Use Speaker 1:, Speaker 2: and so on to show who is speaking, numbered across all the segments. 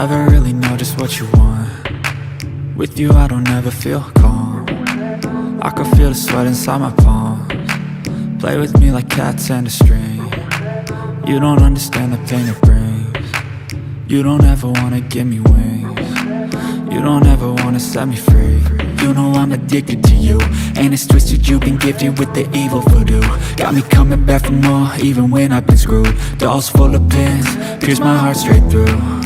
Speaker 1: never really know just what you want. With you I don't ever feel calm. I can feel the sweat inside my palms. Play with me like cats and a string. You don't understand the pain it brings. You don't ever wanna give me wings. You don't ever wanna set me free. You know I'm addicted to you, and it's twisted, you've been gifted with the evil voodoo. Got me coming back for more, even when I've been screwed. Dolls full of pins, pierce my heart straight through.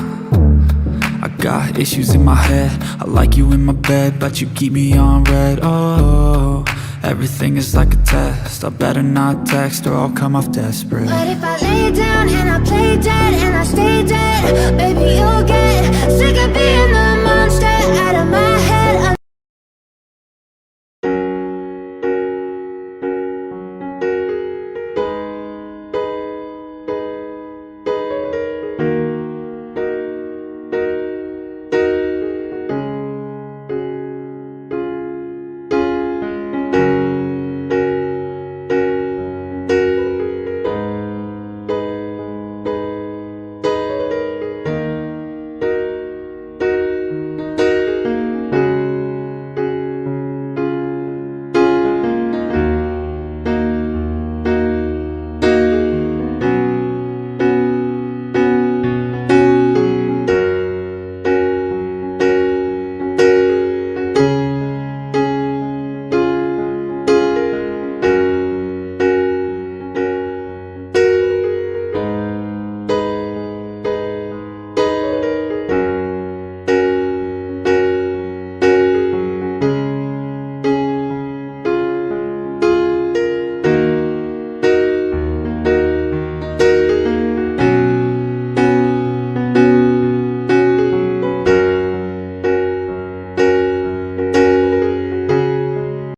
Speaker 1: I got issues in my head, I like you in my bed, but you keep me on red. Oh, everything is like a test, I better not text or I'll come off desperate.
Speaker 2: But if I lay down and I play dead and I stay dead, baby you'll get